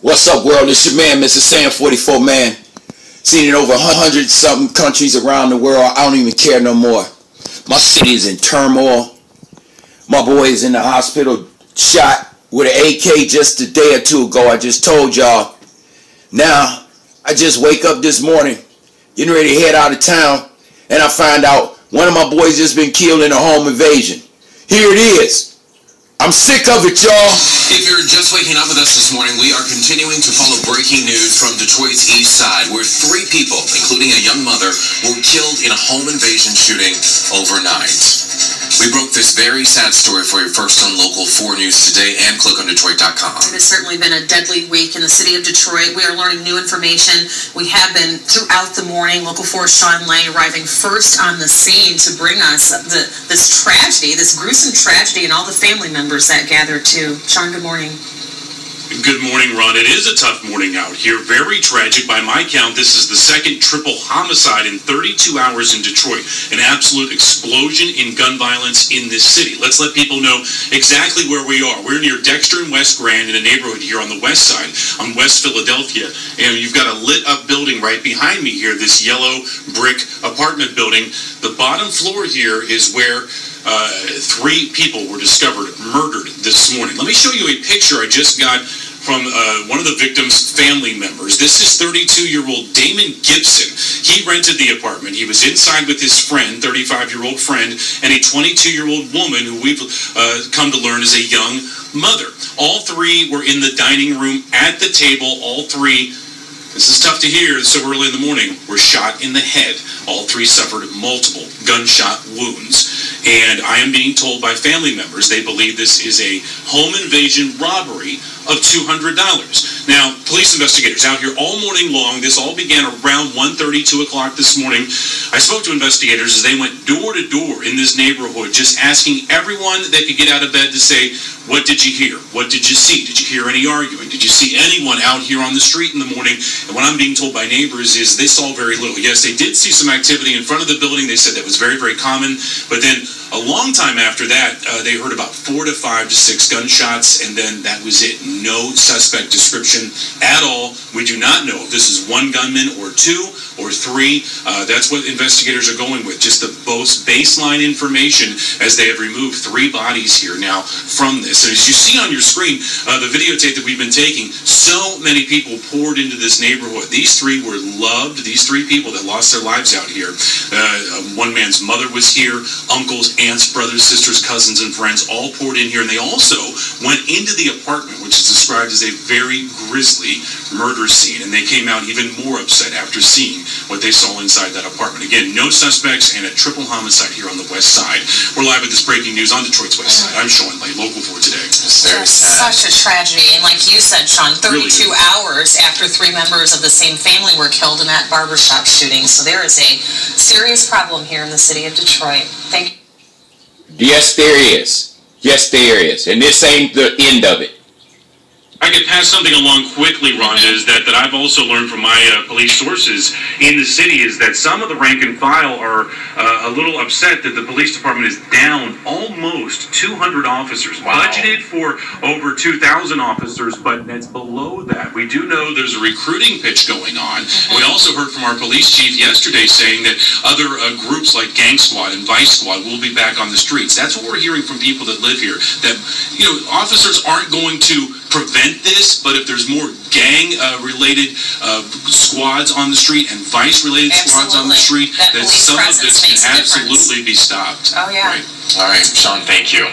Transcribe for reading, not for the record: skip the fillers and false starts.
What's up, world? It's your man, MrSan44Man. Seen it over 100-something countries around the world. I don't even care no more. My city is in turmoil. My boy is in the hospital, shot with an AK just a day or two ago. I just told y'all. Now, I just wake up this morning, getting ready to head out of town, and I find out one of my boys just been killed in a home invasion. Here it is. I'm sick of it, y'all. If you're just waking up with us this morning, we are continuing to follow breaking news from Detroit's east side, where 3 people, including a young mother, were killed in a home invasion shooting overnight. We broke this very sad story for you first on Local 4 News today and clickondetroit.com. It has certainly been a deadly week in the city of Detroit. We are learning new information. We have been throughout the morning. Local 4's Sean Lang arriving first on the scene to bring us this tragedy, this gruesome tragedy, and all the family members that gathered too. Sean, good morning. Good morning, Ron. It is a tough morning out here. Very tragic. By my count, this is the second triple homicide in 32 hours in Detroit. An absolute explosion in gun violence in this city. Let's let people know exactly where we are. We're near Dexter and West Grand in a neighborhood here on the west side, on West Philadelphia. And you've got a lit-up building right behind me here, this yellow brick apartment building. The bottom floor here is where 3 people were discovered murdered this morning. Let me show you a picture I just got from one of the victims' family members. This is 32-year-old Damon Gibson. He rented the apartment. He was inside with his friend, 35-year-old friend, and a 22-year-old woman who we've come to learn is a young mother. All 3 were in the dining room at the table. All 3, this is tough to hear so early in the morning, were shot in the head. All 3 suffered multiple gunshot wounds. And I am being told by family members they believe this is a home invasion robbery of $200. Now, police investigators out here all morning long. This all began around 1:30, 2 o'clock this morning. I spoke to investigators as they went door to door in this neighborhood, just asking everyone that could get out of bed to say, what did you hear? What did you see? Did you hear any arguing? Did you see anyone out here on the street in the morning? And what I'm being told by neighbors is they saw very little. Yes, they did see some activity in front of the building. They said that was very, very common. But then a long time after that, they heard about 4 to 5 to 6 gunshots, and then that was it. No suspect description at all. We do not know if this is 1 gunman or 2 or 3. That's what investigators are going with, just the most baseline information as they have removed 3 bodies here now from this. And as you see on your screen, the videotape that we've been taking, so many people poured into this neighborhood. These 3 were loved. These 3 people that lost their lives out here. One man's mother was here, uncles, aunts, brothers, sisters, cousins, and friends all poured in here. And they also went into the apartment, which is described as a very grisly murder scene. And they came out even more upset after seeing what they saw inside that apartment. Again, no suspects and a triple homicide here on the west side. We're live with this breaking news on Detroit's west side. I'm Sean Lay, Local 4 today. It's very sad. Such a tragedy. And like you said, Sean, 32 hours after 3 members of the same family were killed in that barbershop shooting. So there is a serious problem here in the city of Detroit. Thank you. Yes, there is. Yes, there is. And this ain't the end of it. I could pass something along quickly, Rhonda, is that I've also learned from my police sources in the city is that some of the rank and file are a little upset that the police department is down almost 200 officers. Wow. Budgeted for over 2,000 officers, but that's below that. We do know there's a recruiting pitch going on. We also heard from our police chief yesterday saying that other groups like Gang Squad and Vice Squad will be back on the streets. That's what we're hearing from people that live here, that, you know, officers aren't going to prevent this, but if there's more gang-related squads on the street and vice-related squads on the street, that some of this can absolutely be stopped. Oh, yeah. Right. All right, Sean, thank you.